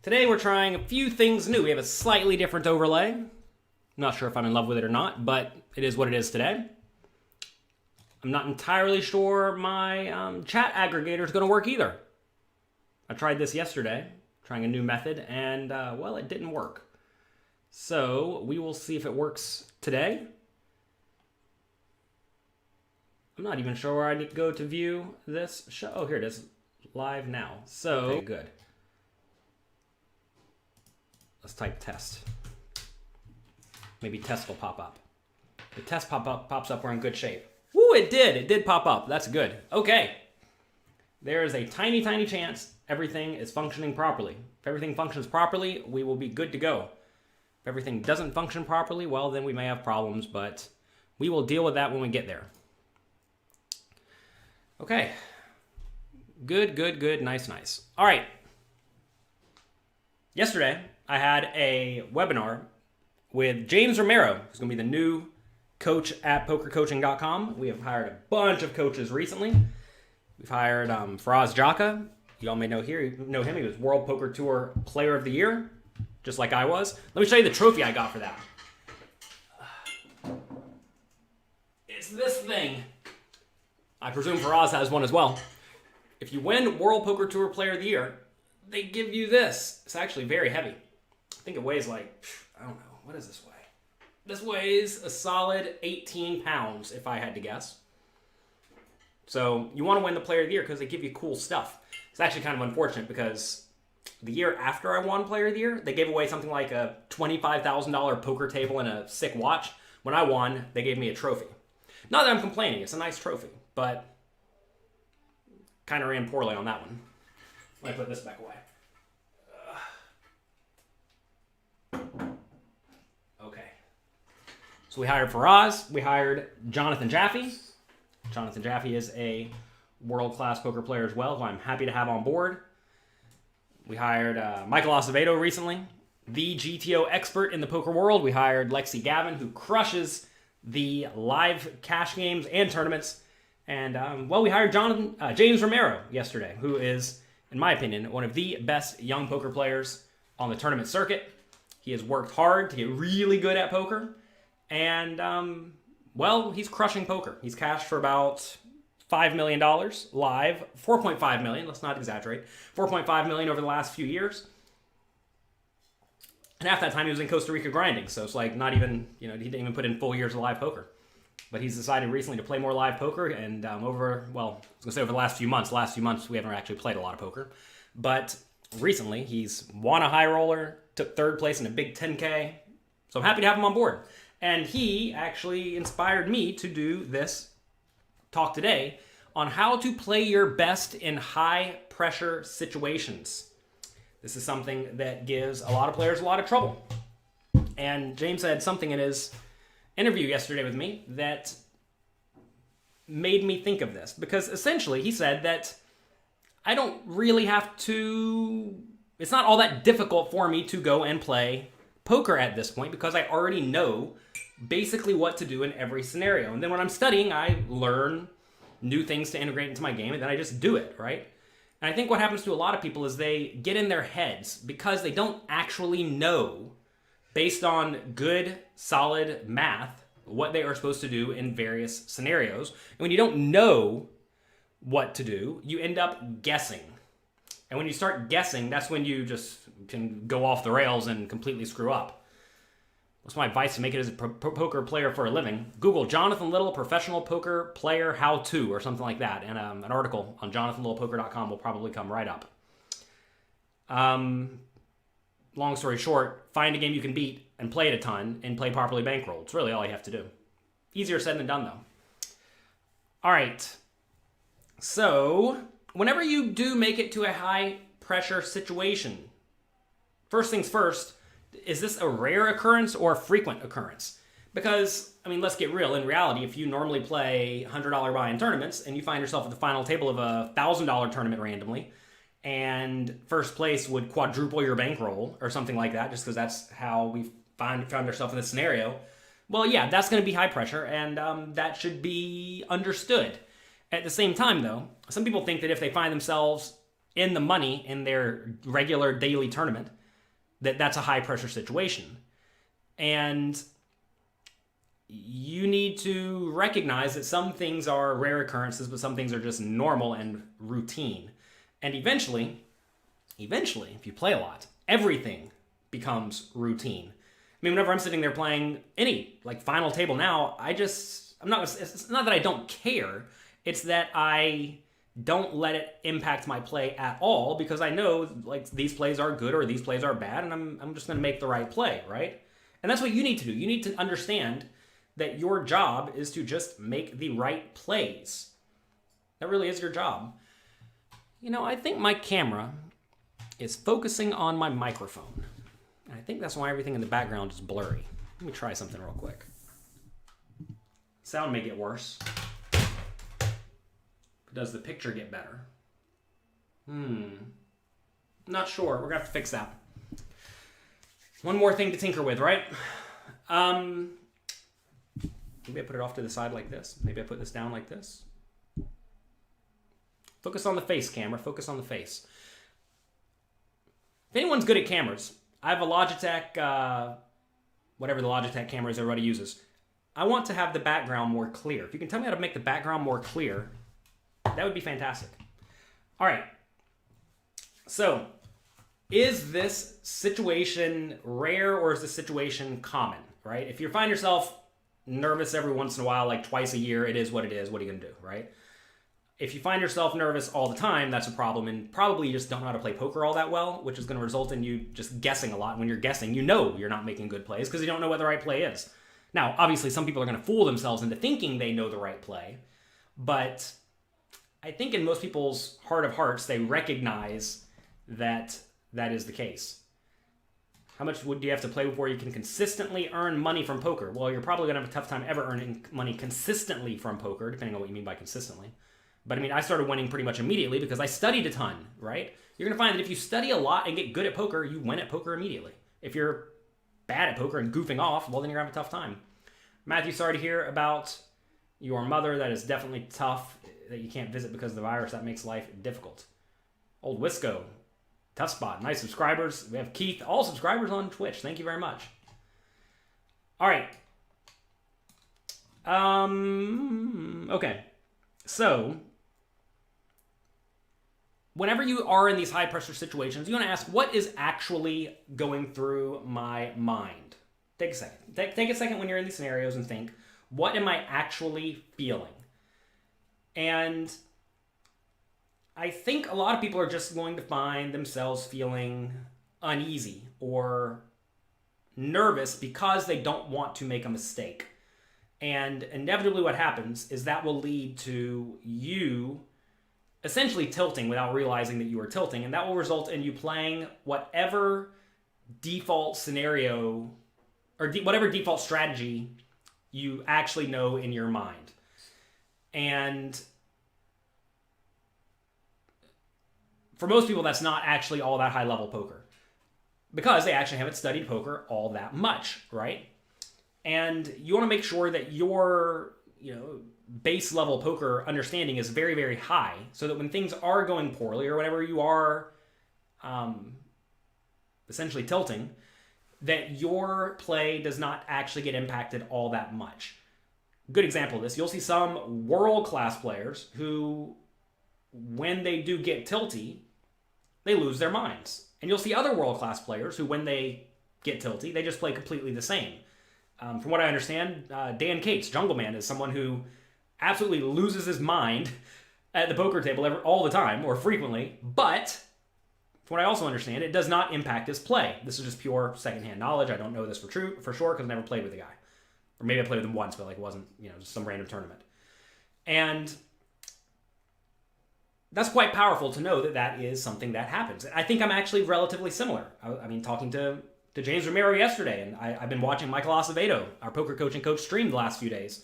Today we're trying a few things new. We have a slightly different overlay. I'm not sure if I'm in love with it or not, but it is what it is today. I'm not entirely sure my chat aggregator is going to work either. I tried this yesterday, trying a new method, and well, it didn't work. So we will see if it works today. I'm not even sure where I need to go to view this show. Oh, here it is, live now. So, okay, good. Let's type test. Maybe test will pop up. The test pops up, we're in good shape. Woo, it did. It did pop up. That's good. Okay. There is a tiny, tiny chance everything is functioning properly. If everything functions properly, we will be good to go. If everything doesn't function properly, well, then we may have problems, but we will deal with that when we get there. Okay. Good, good, good. Nice, nice. All right. Yesterday, I had a webinar with James Romero, who's going to be the new coach at pokercoaching.com. We have hired a bunch of coaches recently. We've hired Faraz Jaka. You all may know him. He was World Poker Tour Player of the Year, just like I was. Let me show you the trophy I got for that. It's this thing. I presume Faraz has one as well. If you win World Poker Tour Player of the Year, they give you this. It's actually very heavy. I think it weighs like, I don't know, what does this weigh? This weighs a solid 18 pounds, if I had to guess. So you want to win the Player of the Year because they give you cool stuff. It's actually kind of unfortunate because the year after I won Player of the Year, they gave away something like a $25,000 poker table and a sick watch. When I won, they gave me a trophy. Not that I'm complaining, it's a nice trophy, but kind of ran poorly on that one. Let me put this back away. Okay. So we hired Faraz. We hired Jonathan Jaffe. Jonathan Jaffe is a world-class poker player as well, who I'm happy to have on board. We hired Michael Acevedo recently, the GTO expert in the poker world. We hired Lexy Gavin, who crushes the live cash games and tournaments. And, well, we hired James Romero yesterday, who is, in my opinion, one of the best young poker players on the tournament circuit. He has worked hard to get really good at poker. And, well, he's crushing poker. He's cashed for about $5 million live, $4.5 million, let's not exaggerate, $4.5 million over the last few years. And half that time he was in Costa Rica grinding, so it's like not even, he didn't even put in full years of live poker. But he's decided recently to play more live poker, and over the last few months we haven't actually played a lot of poker. But recently he's won a high roller, took third place in a big 10K, so I'm happy to have him on board. And he actually inspired me to do this talk today on how to play your best in high-pressure situations. This is something that gives a lot of players a lot of trouble. And James had something in his interview yesterday with me that made me think of this. Because essentially he said that I don't really have to... It's not all that difficult for me to go and play poker at this point because I already know basically what to do in every scenario. And then when I'm studying, I learn new things to integrate into my game, and then I just do it, right? And I think what happens to a lot of people is they get in their heads because they don't actually know, based on good, solid math, what they are supposed to do in various scenarios. And when you don't know what to do, you end up guessing. And when you start guessing, that's when you just can go off the rails and completely screw up. What's my advice to make it as a poker player for a living? Google Jonathan Little professional poker player how-to or something like that. And an article on jonathanlittlepoker.com will probably come right up. Long story short, find a game you can beat and play it a ton and play properly bankroll. It's really all you have to do. Easier said than done, though. All right. So, whenever you do make it to a high-pressure situation, first things first, is this a rare occurrence or a frequent occurrence? Because, let's get real. In reality, if you normally play $100 buy-in tournaments and you find yourself at the final table of a $1,000 tournament randomly, and first place would quadruple your bankroll or something like that, just because that's how we found ourselves in this scenario, well, yeah, that's going to be high pressure, and that should be understood. At the same time, though, some people think that if they find themselves in the money in their regular daily tournament, that's a high pressure situation. And you need to recognize that some things are rare occurrences, but some things are just normal and routine. And eventually, if you play a lot, everything becomes routine. I mean, whenever I'm sitting there playing any like final table now, it's not that I don't care. It's that I don't let it impact my play at all, because I know like these plays are good or these plays are bad, and I'm just going to make the right play, right? And that's what you need to do. You need to understand that your job is to just make the right plays. That really is your job. You know, I think my camera is focusing on my microphone. And I think that's why everything in the background is blurry. Let me try something real quick. Sound may get worse. But does the picture get better? Not sure. We're going to have to fix that. One more thing to tinker with, right? Maybe I put it off to the side like this. Maybe I put this down like this. Focus on the face, camera. Focus on the face. If anyone's good at cameras, I have a Logitech, whatever the Logitech camera is everybody uses. I want to have the background more clear. If you can tell me how to make the background more clear, that would be fantastic. All right. So, is this situation rare or is this situation common, right? If you find yourself nervous every once in a while, like twice a year, it is what it is. What are you going to do, right? If you find yourself nervous all the time, that's a problem, and probably you just don't know how to play poker all that well, which is going to result in you just guessing a lot. And when you're guessing, you know you're not making good plays because you don't know what the right play is. Now, obviously, some people are going to fool themselves into thinking they know the right play, but I think in most people's heart of hearts, they recognize that that is the case. How much do you have to play before you can consistently earn money from poker? Well, you're probably going to have a tough time ever earning money consistently from poker, depending on what you mean by consistently. But I mean, I started winning pretty much immediately because I studied a ton, right? You're going to find that if you study a lot and get good at poker, you win at poker immediately. If you're bad at poker and goofing off, well, then you're going to have a tough time. Matthew, sorry to hear about your mother. That is definitely tough that you can't visit because of the virus. That makes life difficult. Old Wisco, tough spot. Nice subscribers. We have Keith, all subscribers on Twitch. Thank you very much. All right. Okay. So, whenever you are in these high pressure situations, you want to ask, what is actually going through my mind? Take a second. Take a second when you're in these scenarios and think, what am I actually feeling? And I think a lot of people are just going to find themselves feeling uneasy or nervous because they don't want to make a mistake. And inevitably what happens is that will lead to you essentially tilting without realizing that you are tilting, and that will result in you playing whatever default scenario or whatever default strategy you actually know in your mind. And for most people, that's not actually all that high-level poker because they actually haven't studied poker all that much, right? And you want to make sure that your, base level poker understanding is very, very high so that when things are going poorly or whenever you are essentially tilting, that your play does not actually get impacted all that much. Good example of this, you'll see some world-class players who, when they do get tilty, they lose their minds. And you'll see other world-class players who, when they get tilty, they just play completely the same. From what I understand, Dan Cates, Jungle Man, is someone who absolutely loses his mind at the poker table all the time, or frequently, but from what I also understand, it does not impact his play. This is just pure secondhand knowledge. I don't know this for sure, because I never played with the guy. Or maybe I played with him once, but it wasn't, just some random tournament. And that's quite powerful to know that that is something that happens. I think I'm actually relatively similar. I mean, talking to James Romero yesterday, and I've been watching Michael Acevedo, our poker coach and coach, stream the last few days.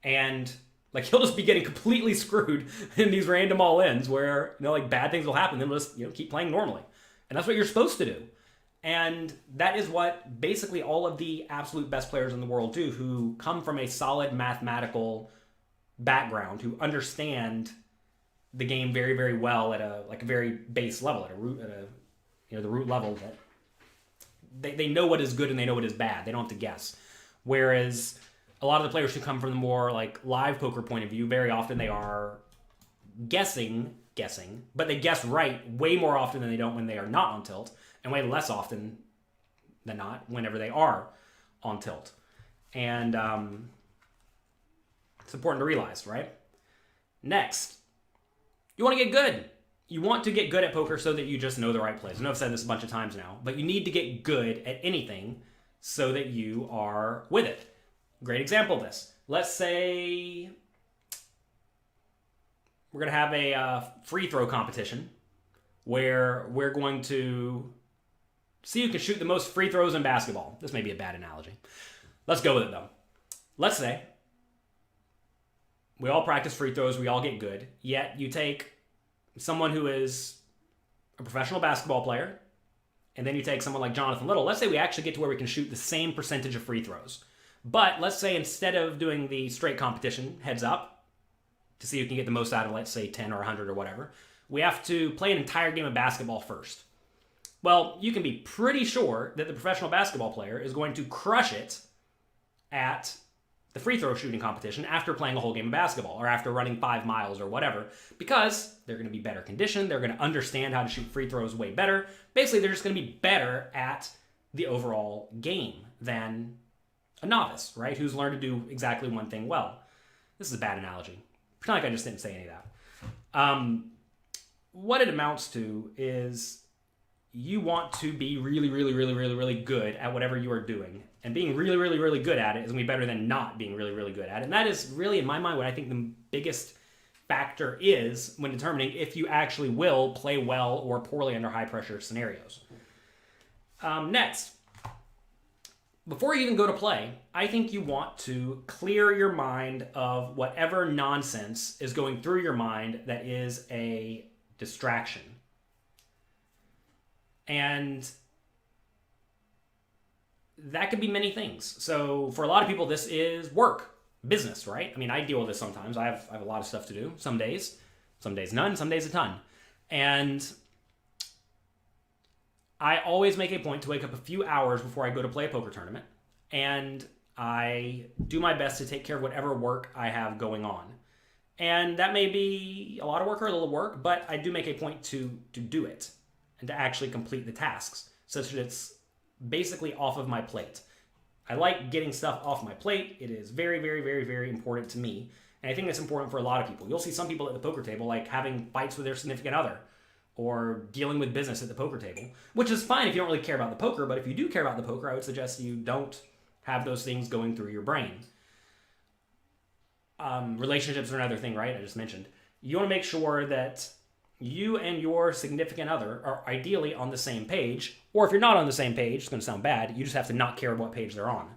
And he'll just be getting completely screwed in these random all-ins where, bad things will happen, then we'll just, keep playing normally. And that's what you're supposed to do. And that is what basically all of the absolute best players in the world do, who come from a solid mathematical background, who understand the game very, very well at a very base level, the root level, that they know what is good and they know what is bad. They don't have to guess. Whereas a lot of the players who come from the more like live poker point of view, very often they are guessing, but they guess right way more often than they don't when they are not on tilt, and way less often than not whenever they are on tilt. And it's important to realize, right? Next, you want to get good. You want to get good at poker so that you just know the right plays. I know I've said this a bunch of times now, but you need to get good at anything so that you are with it. Great example of this. Let's say we're going to have a free throw competition where we're going to see who can shoot the most free throws in basketball. This may be a bad analogy. Let's go with it, though. Let's say we all practice free throws, we all get good, yet you take someone who is a professional basketball player, and then you take someone like Jonathan Little. Let's say we actually get to where we can shoot the same percentage of free throws. But let's say instead of doing the straight competition, heads up, to see who can get the most out of, let's say, 10 or 100 or whatever, we have to play an entire game of basketball first. Well, you can be pretty sure that the professional basketball player is going to crush it at the free throw shooting competition after playing a whole game of basketball or after running 5 miles or whatever, because they're going to be better conditioned, they're going to understand how to shoot free throws way better. Basically, they're just going to be better at the overall game than a novice, right, who's learned to do exactly one thing well. This is a bad analogy. Pretend like I just didn't say any of that. What it amounts to is you want to be really, really, really, really, really good at whatever you are doing. And being really, really, really good at it is going to be better than not being really, really good at it. And that is really, in my mind, what I think the biggest factor is when determining if you actually will play well or poorly under high-pressure scenarios. Next, before you even go to play, I think you want to clear your mind of whatever nonsense is going through your mind that is a distraction. And that could be many things. So for a lot of people, this is work, business, right? I mean, I deal with this sometimes. I have a lot of stuff to do. Some days none, some days a ton. And I always make a point to wake up a few hours before I go to play a poker tournament. And I do my best to take care of whatever work I have going on. And that may be a lot of work or a little work, but I do make a point to do it and to actually complete the tasks such that it's basically off of my plate. I like getting stuff off my plate. It is very, very, very, very important to me. And I think that's important for a lot of people. You'll see some people at the poker table like having fights with their significant other or dealing with business at the poker table, which is fine if you don't really care about the poker, but if you do care about the poker, I would suggest you don't have those things going through your brain. Relationships are another thing, right? I just mentioned. You want to make sure that you and your significant other are ideally on the same page, or if you're not on the same page, it's going to sound bad, you just have to not care what page they're on.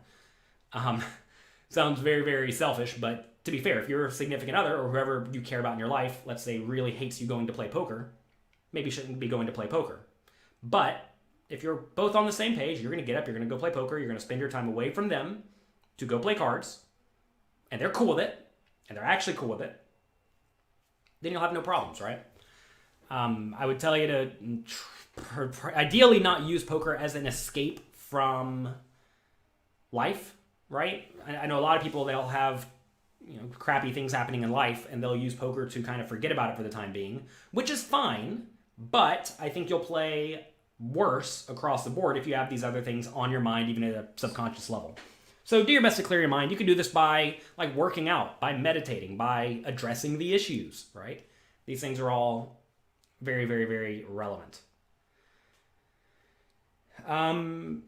Sounds very, very selfish, but to be fair, if your significant other or whoever you care about in your life, let's say, really hates you going to play poker, maybe you shouldn't be going to play poker. But if you're both on the same page, you're going to get up, you're going to go play poker, you're going to spend your time away from them to go play cards, and they're cool with it, and they're actually cool with it, then you'll have no problems, right? I would tell you to ideally not use poker as an escape from life, right? I know a lot of people, they'll have crappy things happening in life, and they'll use poker to kind of forget about it for the time being, which is fine, but I think you'll play worse across the board if you have these other things on your mind, even at a subconscious level. So do your best to clear your mind. You can do this by working out, by meditating, by addressing the issues, right? These things are all very, very, very relevant. Giancarlo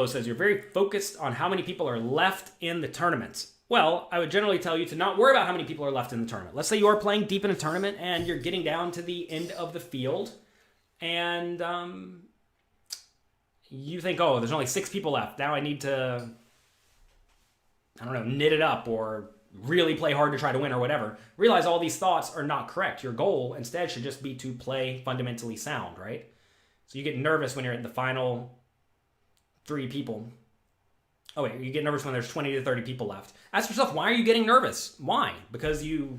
says, you're very focused on how many people are left in the tournament. Well, I would generally tell you to not worry about how many people are left in the tournament. Let's say you are playing deep in a tournament and you're getting down to the end of the field and you think, oh, there's only 6 people left. Now I need to, knit it up or really play hard to try to win or whatever. Realize all these thoughts are not correct. Your goal instead should just be to play fundamentally sound, right? So you get nervous when you're at the final 3 people. Oh wait, you get nervous when there's 20 to 30 people left. Ask yourself, why are you getting nervous? Why? Because you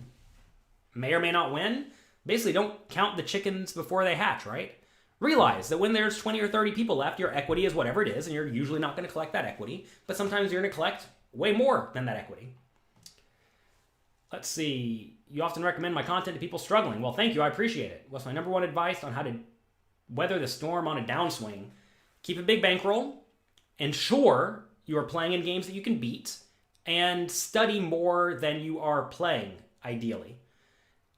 may or may not win. Basically, don't count the chickens before they hatch, right? Realize that when there's 20 or 30 people left, your equity is whatever it is, and you're usually not going to collect that equity, but sometimes you're going to collect way more than that equity. Let's see. You often recommend my content to people struggling. Well, thank you. I appreciate it. What's my number one advice on how to weather the storm on a downswing? Keep a big bankroll. Ensure you are playing in games that you can beat, and study more than you are playing, ideally.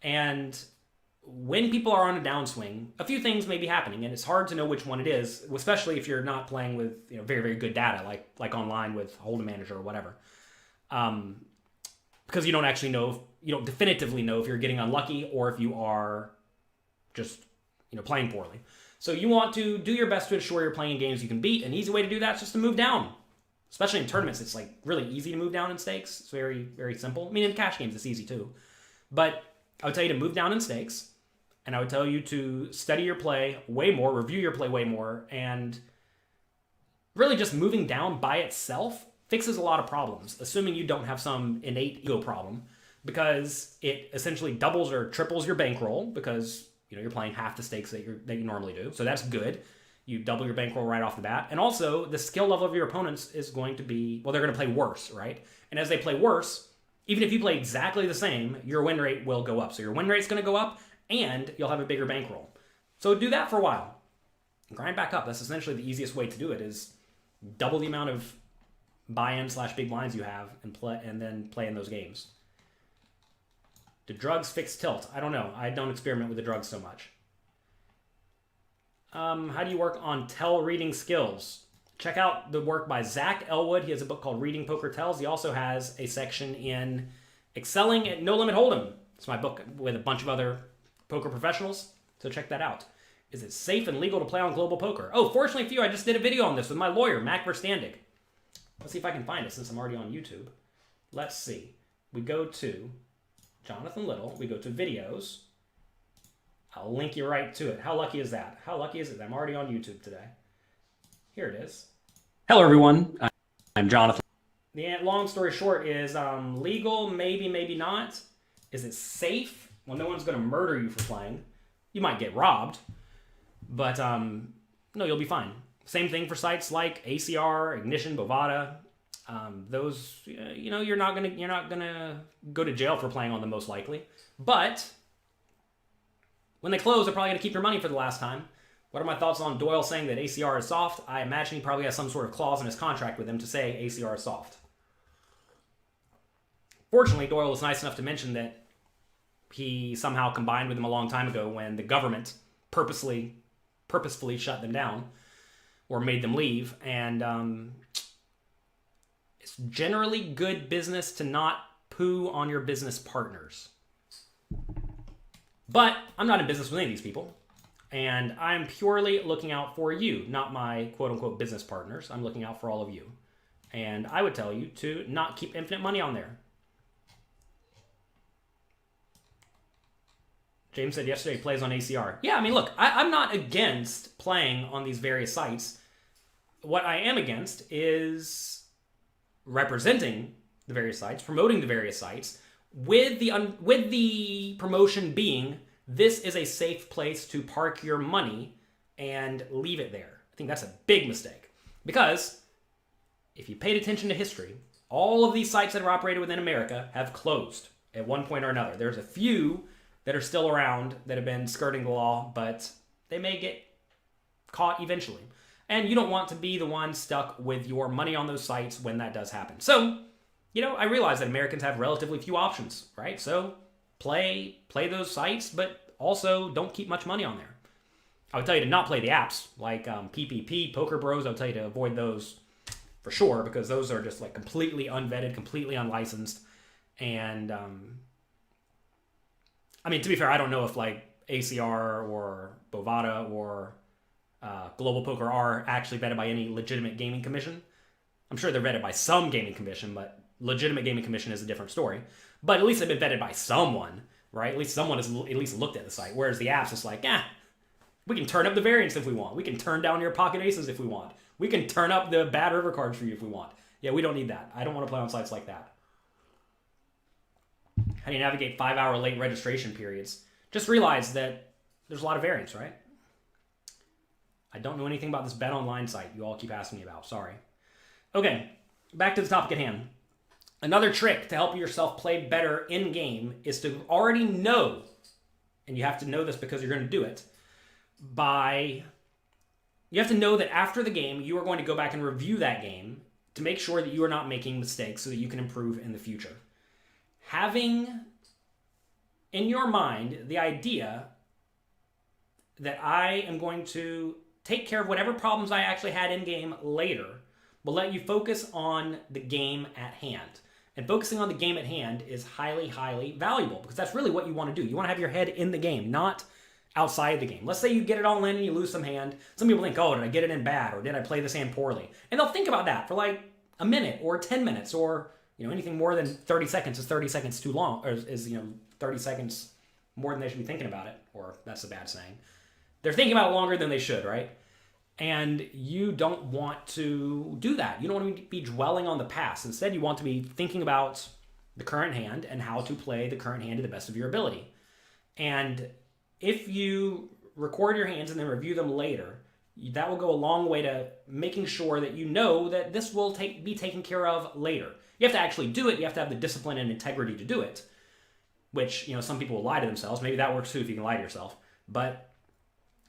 And when people are on a downswing, a few things may be happening, and it's hard to know which one it is, especially if you're not playing with very, very good data, like online with Hold'em Manager or whatever. Because you don't actually know, you don't definitively know if you're getting unlucky or if you are just playing poorly. So you want to do your best to ensure you're playing in games you can beat. An easy way to do that is just to move down. Especially in tournaments, it's like really easy to move down in stakes. It's very, very simple. I mean, in cash games, it's easy too. But I would tell you to move down in stakes, and I would tell you to study your play way more, review your play way more, and really just moving down by itself fixes a lot of problems, assuming you don't have some innate ego problem, because it essentially doubles or triples your bankroll because you're playing half the stakes that you normally do. So that's good. You double your bankroll right off the bat. And also, the skill level of your opponents is going to be, well, they're going to play worse, right? And as they play worse, even if you play exactly the same, your win rate will go up. So your win rate's going to go up, and you'll have a bigger bankroll. So do that for a while. Grind back up. That's essentially the easiest way to do it, is double the amount of buy-in / big blinds you have and then play in those games. Do drugs fix tilt? I don't know. I don't experiment with the drugs so much. How do you work on tell reading skills? Check out the work by Zach Elwood. He has a book called Reading Poker Tells. He also has a section in Excelling at No Limit Hold'em. It's my book with a bunch of other poker professionals, so check that out. Is it safe and legal to play on global poker? Oh, fortunately for you, I just did a video on this with my lawyer, Mac Verstandig. Let's see if I can find it since I'm already on YouTube. Let's see. We go to Jonathan Little. We go to videos. I'll link you right to it. How lucky is that? How lucky is it that I'm already on YouTube today? Here it is. Hello, everyone. I'm Jonathan. The long story short is legal, maybe, maybe not. Is it safe? Well, no one's going to murder you for playing. You might get robbed, but no, you'll be fine. Same thing for sites like ACR, Ignition, Bovada. Those, you're not gonna go to jail for playing on them most likely, but when they close, they're probably going to keep your money for the last time. What are my thoughts on Doyle saying that ACR is soft? I imagine he probably has some sort of clause in his contract with them to say ACR is soft. Fortunately, Doyle was nice enough to mention that he somehow combined with them a long time ago when the government purposefully shut them down or made them leave. And it's generally good business to not poo on your business partners. But I'm not in business with any of these people, and I'm purely looking out for you, not my quote-unquote business partners. I'm looking out for all of you. And I would tell you to not keep infinite money on there. James said yesterday he plays on ACR. Yeah, I mean, look, I'm not against playing on these various sites. What I am against is representing the various sites, promoting the various sites, with the promotion being, this is a safe place to park your money and leave it there. I think that's a big mistake. Because if you paid attention to history, all of these sites that are operated within America have closed at one point or another. There's a few that are still around that have been skirting the law, but they may get caught eventually. And you don't want to be the one stuck with your money on those sites when that does happen. So, I realize that Americans have relatively few options, right? So play those sites, but also don't keep much money on there. I would tell you to not play the apps like PPP, Poker Bros. I would tell you to avoid those for sure, because those are just like completely unvetted, completely unlicensed. And I mean, to be fair, I don't know if like ACR or Bovada or Global Poker are actually vetted by any legitimate gaming commission. I'm sure they're vetted by some gaming commission, but legitimate gaming commission is a different story. But at least they've been vetted by someone, right? At least someone has at least looked at the site. Whereas the apps, it's like, we can turn up the variance if we want. We can turn down your pocket aces if we want. We can turn up the bad river cards for you if we want. Yeah, we don't need that. I don't want to play on sites like that. how do you navigate 5-hour late registration periods? Just realize that there's a lot of variance, right? I don't know anything about this bet online site you all keep asking me about. Sorry. Okay, back to the topic at hand. Another trick to help yourself play better in-game is to already know, and you have to know this because you're going to do it, you have to know that after the game, you are going to go back and review that game to make sure that you are not making mistakes so that you can improve in the future. Having in your mind the idea that I am going to take care of whatever problems I actually had in-game later will let you focus on the game at hand. And focusing on the game at hand is highly, highly valuable because that's really what you want to do. You want to have your head in the game, not outside the game. Let's say you get it all in and you lose some hand. Some people think, oh, did I get it in bad or did I play this hand poorly? And they'll think about that for like a minute or 10 minutes or anything more than 30 seconds is 30 seconds too long, or is 30 seconds more than they should be thinking about it, or that's a bad saying. They're thinking about it longer than they should, right? And you don't want to do that. You don't want to be dwelling on the past. Instead, you want to be thinking about the current hand and how to play the current hand to the best of your ability. And if you record your hands and then review them later, that will go a long way to making sure that you know that this will be taken care of later. You have to actually do it. You have to have the discipline and integrity to do it, which, some people will lie to themselves. Maybe that works too if you can lie to yourself. But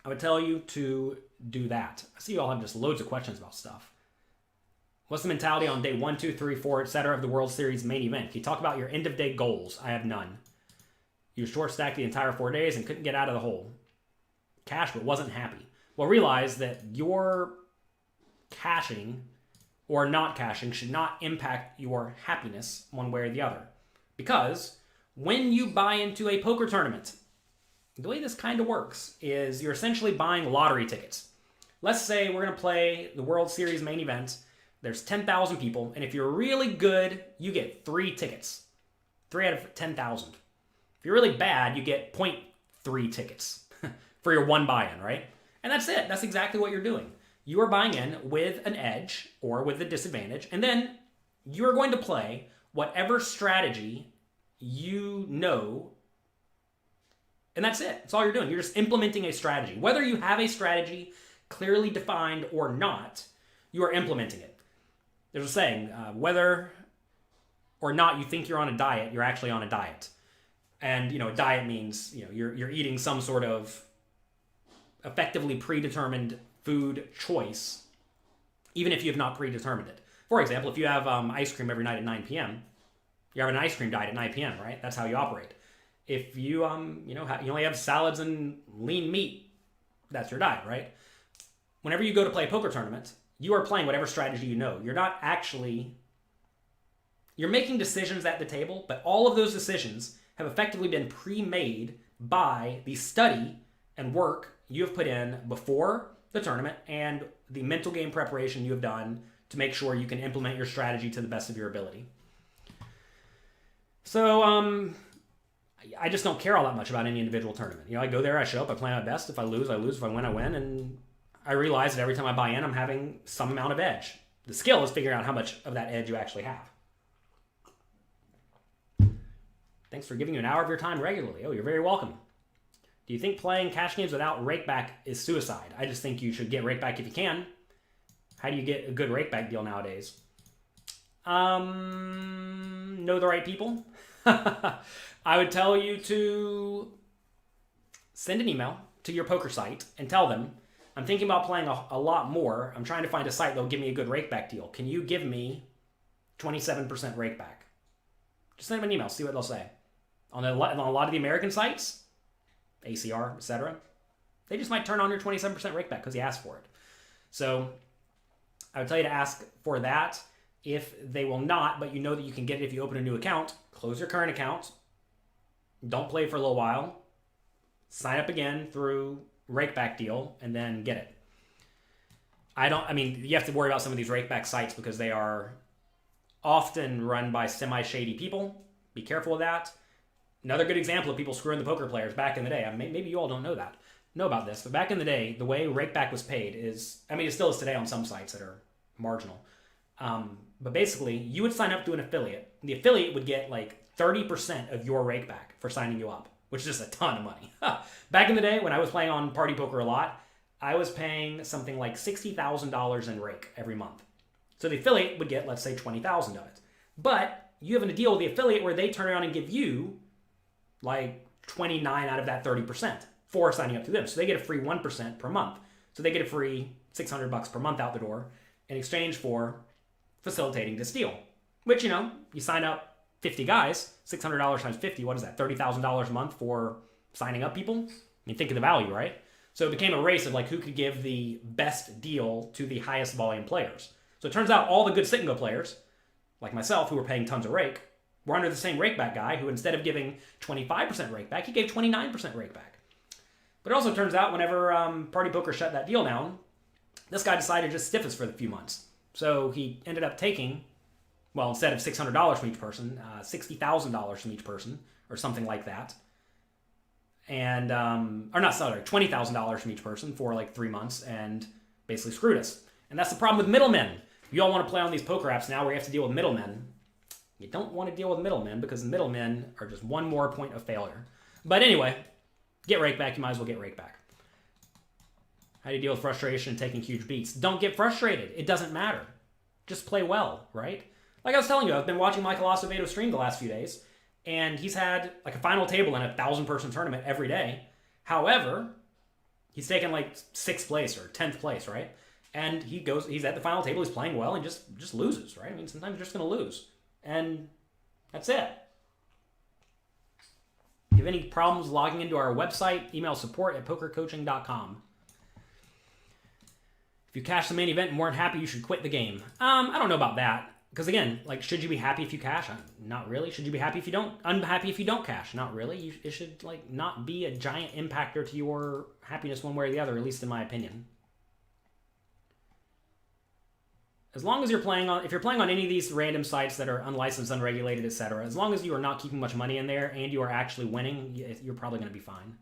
I would tell you to do that. I see you all have just loads of questions about stuff. What's the mentality on day 1, 2, 3, 4, etc. of the World Series main event? Can you talk about your end-of-day goals? I have none. You short-stacked the entire 4 days and couldn't get out of the hole. Cashed but wasn't happy. Well, realize that your cashing or not cashing should not impact your happiness one way or the other. Because when you buy into a poker tournament, the way this kind of works is you're essentially buying lottery tickets. Let's say we're going to play the World Series main event. There's 10,000 people, and if you're really good, you get 3 tickets. 3 out of 10,000. If you're really bad, you get 0.3 tickets for your one buy-in, right? And that's it. That's exactly what you're doing. You are buying in with an edge or with a disadvantage, and then you are going to play whatever strategy you know, and that's it. That's all you're doing. You're just implementing a strategy. Whether you have a strategy clearly defined or not, you are implementing it. There's a saying, whether or not you think you're on a diet, you're actually on a diet. And, a diet means, you're eating some sort of effectively predetermined food choice, even if you have not predetermined it. For example, if you have ice cream every night at 9 p.m., you have an ice cream diet at 9 p.m., right? That's how you operate. If you, you only have salads and lean meat, that's your diet, right? Whenever you go to play a poker tournament, you are playing whatever strategy you know. You're making decisions at the table, but all of those decisions have effectively been pre-made by the study and work you have put in before the tournament and the mental game preparation you have done to make sure you can implement your strategy to the best of your ability. So, I just don't care all that much about any individual tournament. I go there, I show up, I play my best. If I lose, I lose. If I win, I win. And I realize that every time I buy in, I'm having some amount of edge. The skill is figuring out how much of that edge you actually have. Thanks for giving you an hour of your time regularly. Oh, you're very welcome. Do you think playing cash games without rakeback is suicide? I just think you should get rakeback if you can. How do you get a good rakeback deal nowadays? Know the right people. I would tell you to send an email to your poker site and tell them, I'm thinking about playing a lot more. I'm trying to find a site that will give me a good rakeback deal. Can you give me 27% rakeback? Just send them an email, see what they'll say. On a lot of the American sites, ACR, etc., they just might turn on your 27% rakeback because you asked for it. So I would tell you to ask for that. If they will not, but you know that you can get it if you open a new account, close your current account, don't play for a little while, sign up again through rakeback deal, and then get it. You have to worry about some of these rakeback sites because they are often run by semi-shady people. Be careful of that. Another good example of people screwing the poker players back in the day. Maybe you all don't know about this, but back in the day, the way rakeback was paid is, it still is today on some sites that are marginal. But basically, you would sign up to an affiliate. The affiliate would get like 30% of your rake back for signing you up, which is just a ton of money. Back in the day when I was playing on Party Poker a lot, I was paying something like $60,000 in rake every month. So the affiliate would get, let's say, $20,000 of it. But you have a deal with the affiliate where they turn around and give you like 29 out of that 30% for signing up to them. So they get a free 1% per month. So they get a free $600 per month out the door in exchange for facilitating this deal. Which, you know, you sign up 50 guys, $600 times 50, what is that, $30,000 a month for signing up people? I mean, think of the value, right? So it became a race of like who could give the best deal to the highest volume players. So it turns out all the good sit and go players, like myself, who were paying tons of rake, were under the same rake back guy who, instead of giving 25% rake back, he gave 29% rake back. But it also turns out whenever Party Poker shut that deal down, this guy decided to just stiff us for a few months. So he ended up taking, well, instead of $600 from each person, $60,000 from each person, or something like that. And, or not, sorry, $20,000 from each person for like 3 months, and basically screwed us. And that's the problem with middlemen. You all want to play on these poker apps now where you have to deal with middlemen. You don't want to deal with middlemen because middlemen are just one more point of failure. But anyway, get rake back. You might as well get rake back. How do you deal with frustration and taking huge beats? Don't get frustrated. It doesn't matter. Just play well, right? Like I was telling you, I've been watching Michael Acevedo stream the last few days, and he's had like a final table in a 1,000-person tournament every day. However, he's taken like 6th place or 10th place, right? And he's at the final table, he's playing well, and just loses, right? I mean, sometimes you're just going to lose. And that's it. If you have any problems logging into our website, email support@pokercoaching.com. If you cash the main event and weren't happy, you should quit the game. I don't know about that. Because again, like, should you be happy if you cash? Not really. Should you be happy if you don't? Unhappy if you don't cash? Not really. It should like not be a giant impactor to your happiness one way or the other, at least in my opinion. As long as you're playing on, if you're playing on any of these random sites that are unlicensed, unregulated, etc., as long as you are not keeping much money in there and you are actually winning, you're probably going to be fine.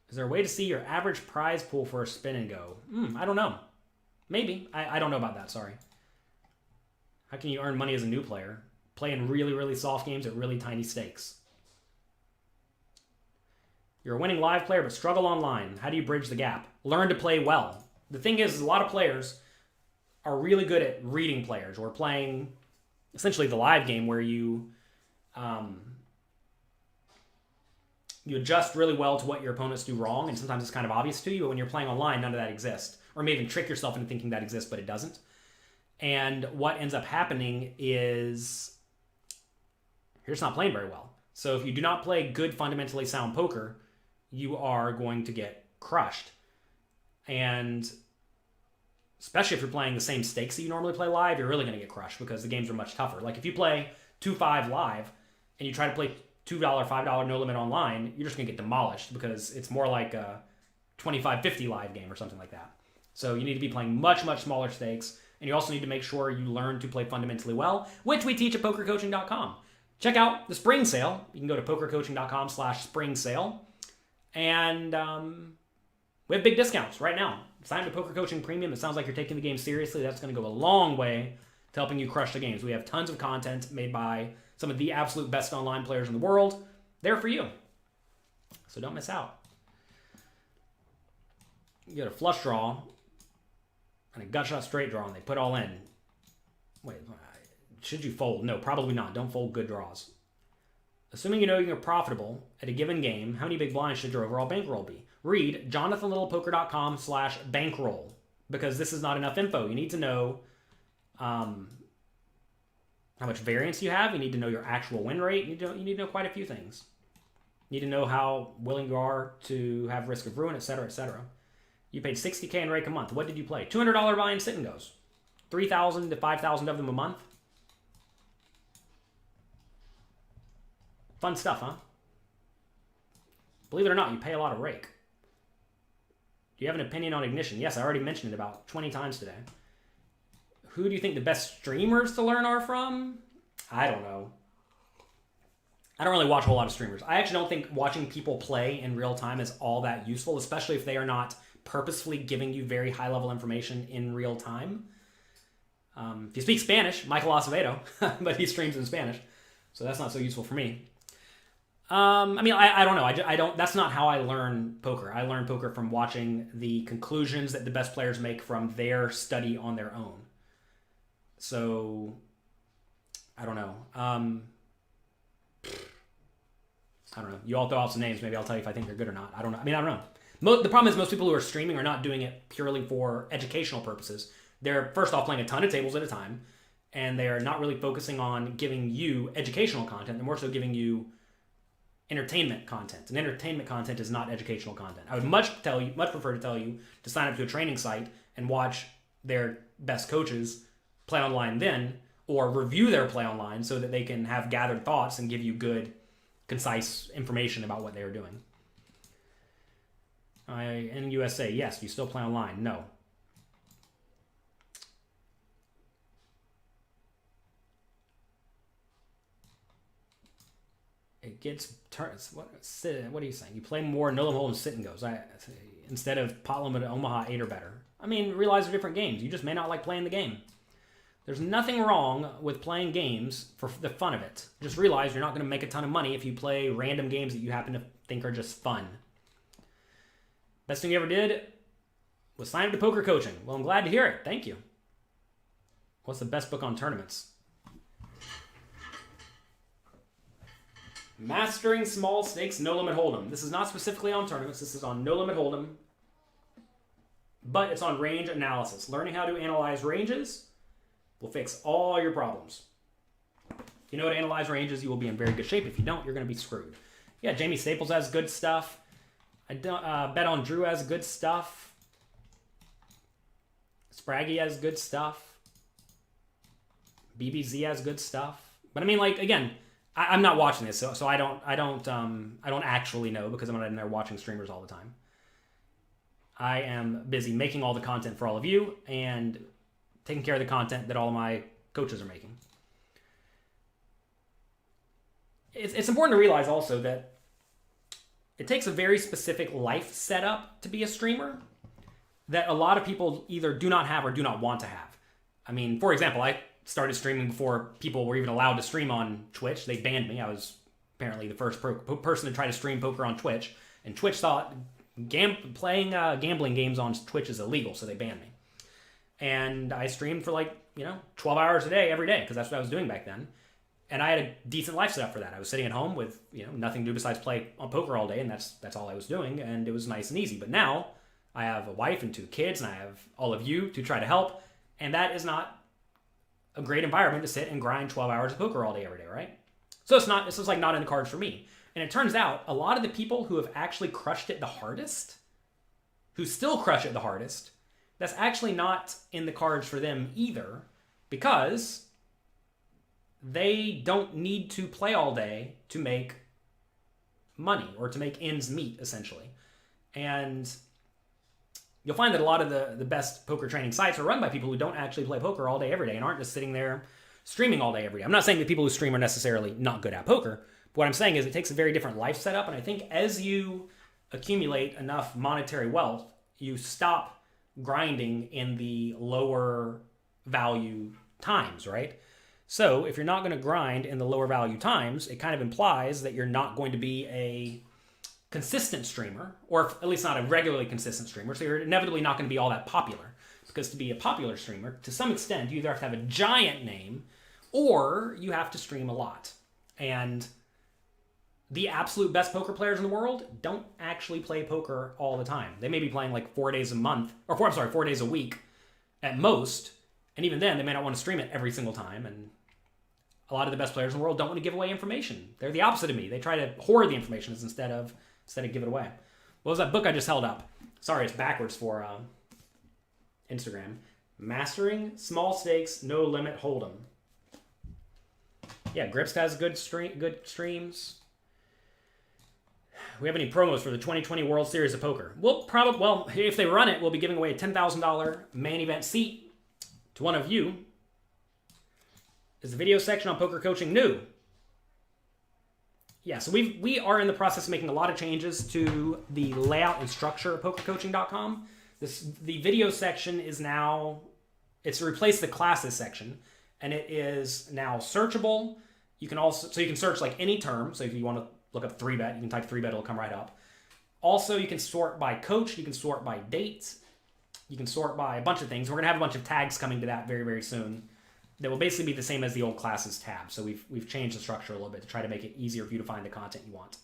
Is there a way to see your average prize pool for a spin and go? I don't know. Maybe. I don't know about that, sorry. How can you earn money as a new player? Play in really, really soft games at really tiny stakes. You're a winning live player but struggle online. How do you bridge the gap? Learn to play well. The thing is a lot of players are really good at reading players or playing essentially the live game where you adjust really well to what your opponents do wrong, and sometimes it's kind of obvious to you, but when you're playing online, none of that exists. Or may even trick yourself into thinking that exists, but it doesn't. And what ends up happening is you're just not playing very well. So if you do not play good, fundamentally sound poker, you are going to get crushed. And especially if you're playing the same stakes that you normally play live, you're really going to get crushed because the games are much tougher. Like if you play 2-5 live and you try to play $2, $5 no limit online, you're just going to get demolished because it's more like a 25-50 live game or something like that. So you need to be playing much, much smaller stakes. And you also need to make sure you learn to play fundamentally well, which we teach at pokercoaching.com. Check out the spring sale. You can go to pokercoaching.com/spring sale. And we have big discounts right now. Sign up to Poker Coaching Premium. It sounds like you're taking the game seriously. That's going to go a long way to helping you crush the games. We have tons of content made by some of the absolute best online players in the world. There for you. So don't miss out. You get a flush draw and a gut shot straight draw, and they put all in. Wait, should you fold? No, probably not. Don't fold good draws. Assuming you know you're profitable at a given game, how many big blinds should your overall bankroll be? Read jonathanlittlepoker.com/bankroll, because this is not enough info. You need to know how much variance you have. You need to know your actual win rate. You need to know quite a few things. You need to know how willing you are to have risk of ruin, etc., etc. You paid $60K in rake a month. What did you play? $200 buy-in sit and goes. 3,000 to 5,000 of them a month. Fun stuff, huh? Believe it or not, you pay a lot of rake. Do you have an opinion on Ignition? Yes, I already mentioned it about 20 times today. Who do you think the best streamers to learn are from? I don't know. I don't really watch a whole lot of streamers. I actually don't think watching people play in real time is all that useful, especially if they are not purposefully giving you very high-level information in real time. If you speak Spanish, Michael Acevedo, but he streams in Spanish. So that's not so useful for me. I mean, I don't know. I don't. That's not how I learn poker. I learn poker from watching the conclusions that the best players make from their study on their own. So, I don't know. I don't know. You all throw out some names. Maybe I'll tell you if I think they're good or not. I don't know. I mean, I don't know. The problem is most people who are streaming are not doing it purely for educational purposes. They're, first off, playing a ton of tables at a time, and they're not really focusing on giving you educational content. They're more so giving you entertainment content. And entertainment content is not educational content. I would much prefer to tell you to sign up to a training site and watch their best coaches play online then, or review their play online so that they can have gathered thoughts and give you good, concise information about what they are doing. In USA, yes. Do you still play online? No. It gets turns. What are you saying? You play more no limit hold'em sit and goes instead of pot limit Omaha 8 or better. I mean, realize they're different games. You just may not like playing the game. There's nothing wrong with playing games for the fun of it. Just realize you're not going to make a ton of money if you play random games that you happen to think are just fun. Best thing you ever did was sign up to poker coaching. Well, I'm glad to hear it. Thank you. What's the best book on tournaments? Mastering Small Stakes No Limit Hold'em. This is not specifically on tournaments. This is on No Limit Hold'em. But it's on range analysis. Learning how to analyze ranges will fix all your problems. If you know how to analyze ranges, you will be in very good shape. If you don't, you're going to be screwed. Yeah, Jamie Staples has good stuff. I don't, Bet on Drew has good stuff. Spraggy has good stuff. BBZ has good stuff. But I mean, like, again, I'm not watching this, so I don't actually know because I'm not in there watching streamers all the time. I am busy making all the content for all of you and taking care of the content that all of my coaches are making. It's important to realize also that it takes a very specific life setup to be a streamer that a lot of people either do not have or do not want to have. I mean, for example, I started streaming before people were even allowed to stream on Twitch. They banned me. I was apparently the first person to try to stream poker on Twitch. And Twitch thought playing gambling games on Twitch is illegal, so they banned me. And I streamed for 12 hours a day, every day, because that's what I was doing back then. And I had a decent life set up for that. I was sitting at home with nothing to do besides play on poker all day, and that's all I was doing, and it was nice and easy. But now I have a wife and 2 kids, and I have all of you to try to help, and that is not a great environment to sit and grind 12 hours of poker all day, every day, right? So this is not in the cards for me. And it turns out a lot of the people who have actually crushed it the hardest, who still crush it the hardest, that's actually not in the cards for them either, because they don't need to play all day to make money or to make ends meet, essentially. And you'll find that a lot of the best poker training sites are run by people who don't actually play poker all day, every day, and aren't just sitting there streaming all day, every day. I'm not saying that people who stream are necessarily not good at poker, but what I'm saying is it takes a very different life setup, and I think as you accumulate enough monetary wealth, you stop grinding in the lower value times, right? So if you're not going to grind in the lower value times, it kind of implies that you're not going to be a consistent streamer, or at least not a regularly consistent streamer, so you're inevitably not going to be all that popular. Because to be a popular streamer, to some extent, you either have to have a giant name, or you have to stream a lot. And the absolute best poker players in the world don't actually play poker all the time. They may be playing 4 days a month, or 4 days a week at most, and even then, they may not want to stream it every single time, and a lot of the best players in the world don't want to give away information. They're the opposite of me. They try to hoard the information instead of give it away. What was that book I just held up? Sorry, it's backwards for Instagram. Mastering Small Stakes No Limit Hold'em. Yeah, Grips has good streams. We have any promos for the 2020 World Series of Poker? Well, if they run it, we'll be giving away a $10,000 main event seat to one of you. Is the video section on poker coaching new? Yeah, so we are in the process of making a lot of changes to the layout and structure of pokercoaching.com. The video section is now, it's replaced the classes section, and it is now searchable, You can also, so you can search like any term. So if you want to look up 3-bet, you can type 3-bet, it'll come right up. Also, you can sort by coach, you can sort by dates, you can sort by a bunch of things. We're going to have a bunch of tags coming to that very, very soon that will basically be the same as the old classes tab. So we've changed the structure a little bit to try to make it easier for you to find the content you want.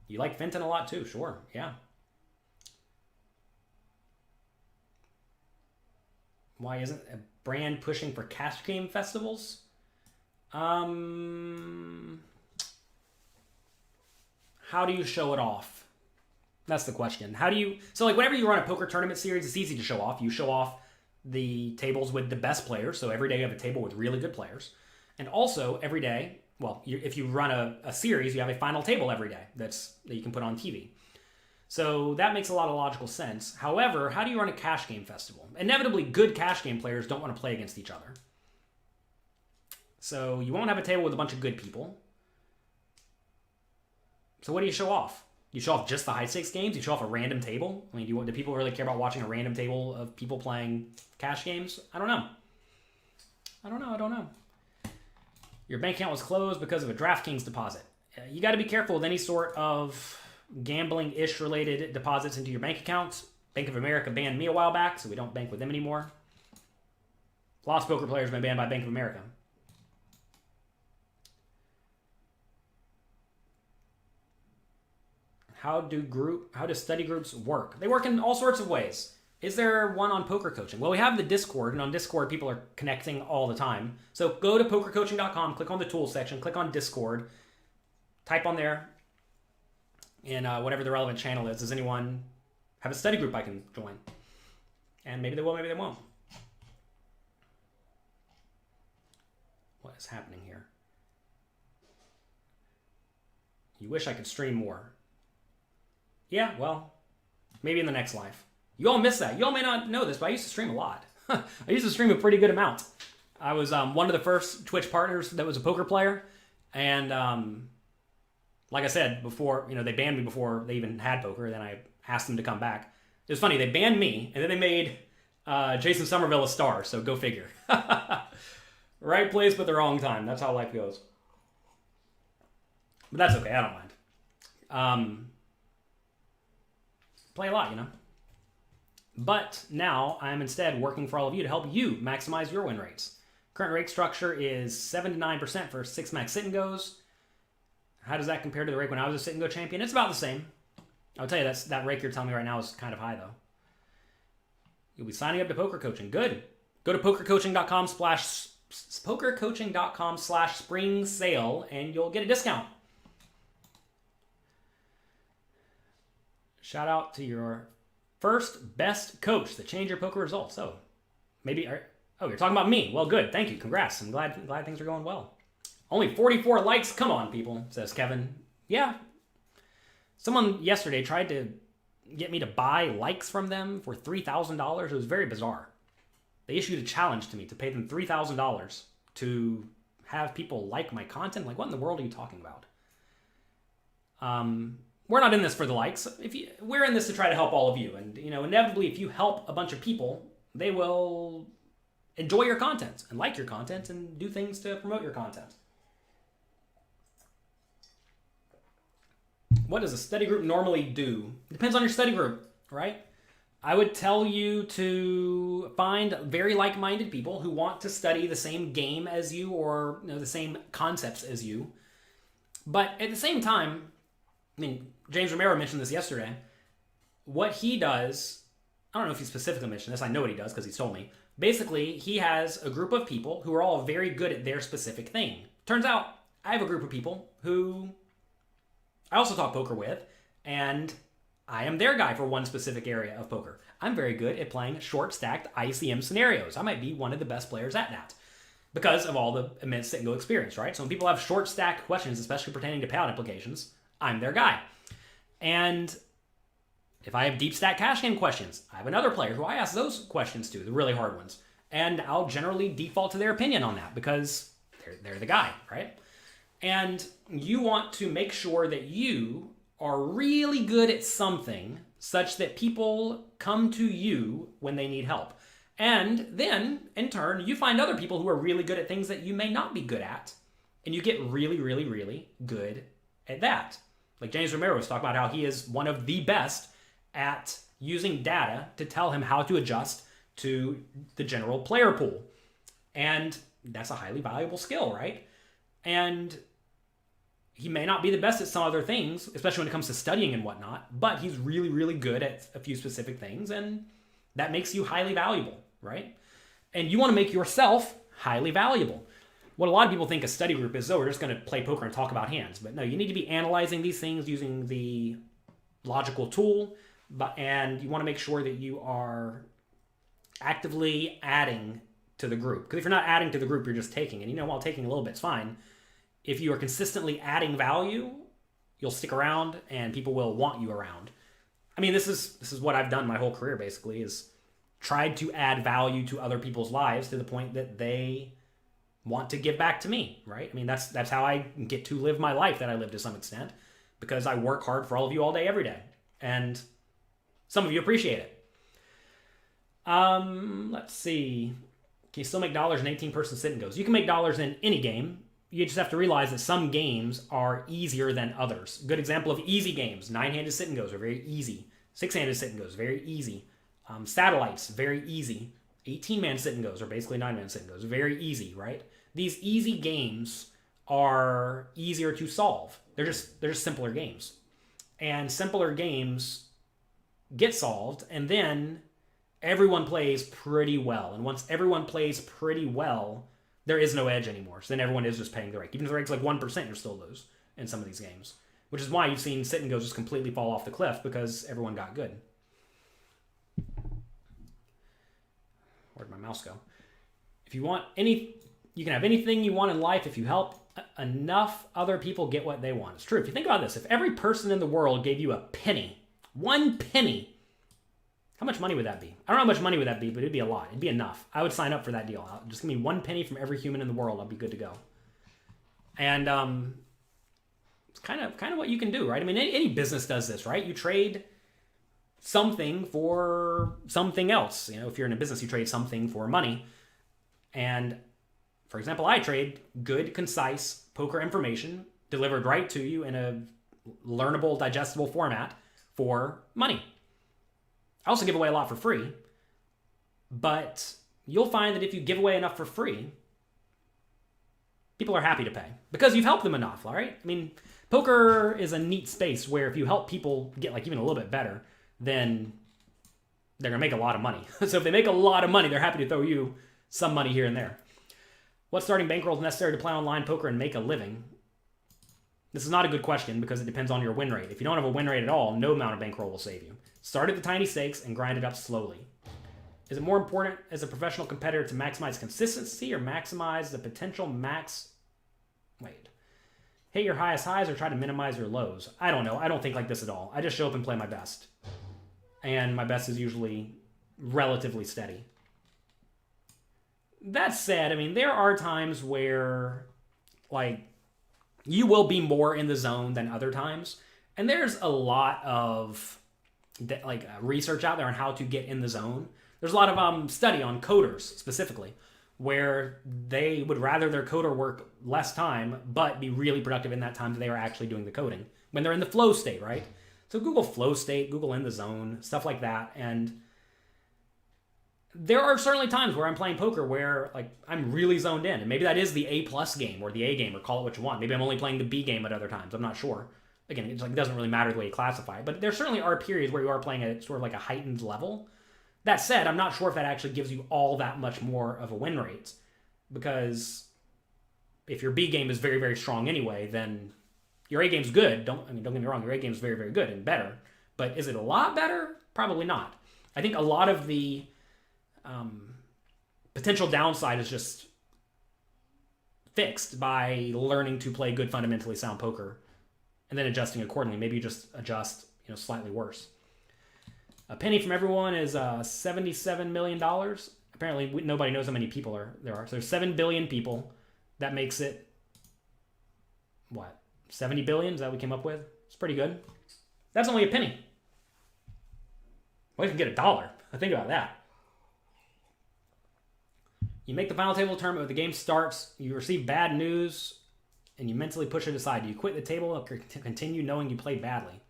You like Fenton a lot too, sure, yeah. Why isn't a brand pushing for cash game festivals? How do you show it off? That's the question. How do you... So like whenever you run a poker tournament series, it's easy to show off. You show off the tables with the best players. So every day you have a table with really good players. And also every day, well, if you run a series, you have a final table every day that you can put on TV. So that makes a lot of logical sense. However, how do you run a cash game festival? Inevitably, good cash game players don't want to play against each other. So you won't have a table with a bunch of good people. So what do you show off? You show off just the high stakes games? You show off a random table? I mean, do people really care about watching a random table of people playing cash games? I don't know. I don't know. Your bank account was closed because of a DraftKings deposit. You got to be careful with any sort of gambling-ish related deposits into your bank accounts. Bank of America banned me a while back, so we don't bank with them anymore. Lots of poker players have been banned by Bank of America. How do study groups work? They work in all sorts of ways. Is there one on poker coaching? Well, we have the Discord, and on Discord, people are connecting all the time. So go to pokercoaching.com, click on the tools section, click on Discord, type on there, and whatever the relevant channel is. Does anyone have a study group I can join? And maybe they will, maybe they won't. What is happening here? You wish I could stream more. Yeah, well, maybe in the next life. You all miss that. You all may not know this, but I used to stream a lot. I used to stream a pretty good amount. I was one of the first Twitch partners that was a poker player. And like I said before, they banned me before they even had poker. Then I asked them to come back. It was funny. They banned me, and then they made Jason Somerville a star. So go figure. Right place, but the wrong time. That's how life goes. But that's okay. I don't mind. Play a lot, But now I'm instead working for all of you to help you maximize your win rates. Current rate structure is 7 to 9% for 6 max sit and goes. How does that compare to the rate when I was a sit and go champion? It's about the same. I'll tell you that rate you're telling me right now is kind of high though. You'll be signing up to poker coaching. Good. Go to pokercoaching.com/spring sale and you'll get a discount. Shout out to your first best coach that changed your poker results. Oh, maybe. You're talking about me. Well, good. Thank you. Congrats. I'm glad things are going well. Only 44 likes. Come on, people, says Kevin. Yeah. Someone yesterday tried to get me to buy likes from them for $3,000. It was very bizarre. They issued a challenge to me to pay them $3,000 to have people like my content. Like, what in the world are you talking about? We're not in this for the likes. We're in this to try to help all of you. And, inevitably, if you help a bunch of people, they will enjoy your content and like your content and do things to promote your content. What does a study group normally do? Depends on your study group, right? I would tell you to find very like-minded people who want to study the same game as you or the same concepts as you. But at the same time, James Romero mentioned this yesterday. What he does, I don't know if he specifically mentioned this. I know what he does because he's told me. Basically, he has a group of people who are all very good at their specific thing. Turns out, I have a group of people who I also talk poker with, and I am their guy for one specific area of poker. I'm very good at playing short-stacked ICM scenarios. I might be one of the best players at that because of all the immense sit-and-go experience, right? So when people have short-stacked questions, especially pertaining to payout implications, I'm their guy. And if I have deep stack cash game questions, I have another player who I ask those questions to, the really hard ones. And I'll generally default to their opinion on that because they're the guy, right? And you want to make sure that you are really good at something such that people come to you when they need help. And then, in turn, you find other people who are really good at things that you may not be good at. And you get really, really, really good at that. Like James Romero was talking about how he is one of the best at using data to tell him how to adjust to the general player pool. And that's a highly valuable skill, right? And he may not be the best at some other things, especially when it comes to studying and whatnot, but he's really, really good at a few specific things, and that makes you highly valuable, right? And you want to make yourself highly valuable. What a lot of people think a study group is, we're just going to play poker and talk about hands. But no, you need to be analyzing these things using the logical tool, and you want to make sure that you are actively adding to the group. Because if you're not adding to the group, you're just taking. And while taking a little bit's fine, if you are consistently adding value, you'll stick around and people will want you around. I mean, this is what I've done my whole career, basically, is tried to add value to other people's lives to the point that they want to give back to me, right? I mean, that's how I get to live my life that I live to some extent, because I work hard for all of you all day, every day. And some of you appreciate it. Let's see. Can you still make dollars in 18-person sit-and-goes? You can make dollars in any game. You just have to realize that some games are easier than others. Good example of easy games. 9-handed sit-and-goes are very easy. 6-handed sit-and-goes, very easy. Satellites, very easy. 18-man sit-and-goes, or basically 9-man sit-and-goes, very easy, right? These easy games are easier to solve. They're just simpler games. And simpler games get solved, and then everyone plays pretty well. And once everyone plays pretty well, there is no edge anymore. So then everyone is just paying the rake. Even if the rake's like 1%, you're still lose in some of these games. Which is why you've seen sit-and-goes just completely fall off the cliff, because everyone got good. Where'd my mouse go? If you want you can have anything you want in life if you help enough other people get what they want. It's true. If you think about this, if every person in the world gave you a penny, 1 penny, how much money would that be? I don't know how much money would that be, but it'd be a lot. It'd be enough. I would sign up for that deal. Just give me 1 penny from every human in the world. I'll be good to go. And it's kind of what you can do, right? I mean, any business does this, right? You trade something for something else. If you're in a business, you trade something for money. And for example, I trade good, concise poker information delivered right to you in a learnable, digestible format for money. I also give away a lot for free, but you'll find that if you give away enough for free, people are happy to pay because you've helped them enough, all right? I mean, poker is a neat space where if you help people get like even a little bit better, then they're going to make a lot of money. So if they make a lot of money, they're happy to throw you some money here and there. What starting bankroll is necessary to play online poker and make a living? This is not a good question because it depends on your win rate. If you don't have a win rate at all, no amount of bankroll will save you. Start at the tiny stakes and grind it up slowly. Is it more important as a professional competitor to maximize consistency or maximize the potential hit your highest highs or try to minimize your lows? I don't know. I don't think like this at all. I just show up and play my best. And my best is usually relatively steady. That said, I mean, there are times where, you will be more in the zone than other times. And there's a lot of, research out there on how to get in the zone. There's a lot of study on coders, specifically, where they would rather their coder work less time, but be really productive in that time that they are actually doing the coding. When they're in the flow state, right? So Google flow state, Google in the zone, stuff like that. And there are certainly times where I'm playing poker where I'm really zoned in, and maybe that is the A+ game or the A game, or call it what you want. Maybe I'm only playing the B game at other times. I'm not sure. Again, it doesn't really matter the way you classify it, but there certainly are periods where you are playing at sort of a heightened level. That said, I'm not sure if that actually gives you all that much more of a win rate, because if your B game is very, very strong anyway, then your A game's good. Don't get me wrong, your A game's very, very good and better, but is it a lot better? Probably not. I think a lot of the potential downside is just fixed by learning to play good, fundamentally sound poker and then adjusting accordingly. Maybe you just adjust, slightly worse. A penny from everyone is $77 million. Apparently, nobody knows how many people there are. So there's 7 billion people. That makes it, 70 billion? Is that what we came up with? It's pretty good. That's only a penny. Well, you can get $1. Think about that. You make the final table of the tournament, when the game starts, you receive bad news, and you mentally push it aside. Do you quit the table or continue knowing you played badly?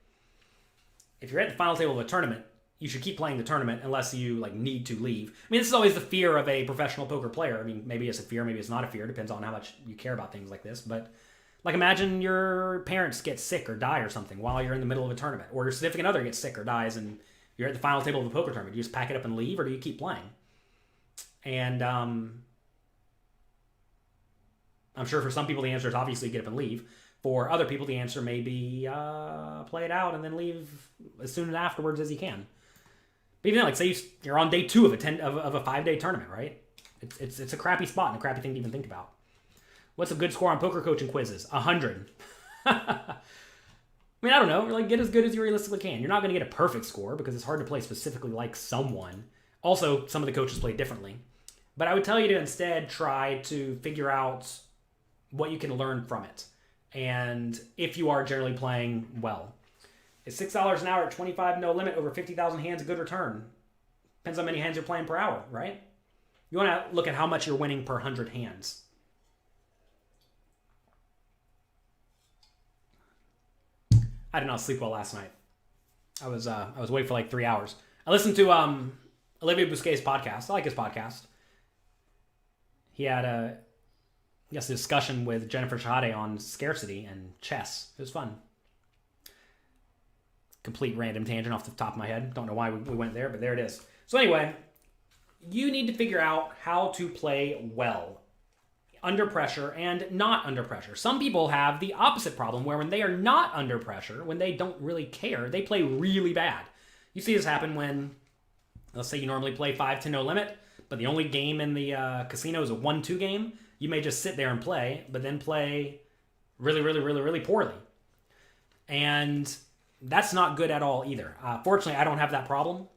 If you're at the final table of a tournament, you should keep playing the tournament unless you need to leave. I mean, this is always the fear of a professional poker player. I mean, maybe it's a fear, maybe it's not a fear. Depends on how much you care about things like this. But imagine your parents get sick or die or something while you're in the middle of a tournament, or your significant other gets sick or dies, and you're at the final table of a poker tournament. Do you just pack it up and leave, or do you keep playing? And I'm sure for some people the answer is obviously get up and leave. For other people, the answer may be play it out and then leave as soon afterwards as you can. But even then, say you're on day 2 of a 5-day tournament, right? It's a crappy spot and a crappy thing to even think about. What's a good score on poker coaching quizzes? 100. I mean, I don't know. Get as good as you realistically can. You're not going to get a perfect score because it's hard to play specifically like someone. Also, some of the coaches play differently. But I would tell you to instead try to figure out what you can learn from it. And if you are generally playing well. Is $6 an hour at 25 no limit over 50,000 hands a good return? Depends on how many hands you're playing per hour, right? You want to look at how much you're winning per 100 hands. I did not sleep well last night. I was awake for 3 hours. I listened to Olivier Bousquet's podcast. I like his podcast. He had a discussion with Jennifer Shahade on scarcity and chess. It was fun. Complete random tangent off the top of my head. Don't know why we went there, but there it is. So anyway, you need to figure out how to play well under pressure and not under pressure. Some people have the opposite problem where when they are not under pressure, when they don't really care, they play really bad. You see this happen when, let's say you normally play 5-10 no limit, but the only game in the casino is a 1-2 game. You may just sit there and play, but then play really, really, really, really poorly. And that's not good at all either. Fortunately, I don't have that problem.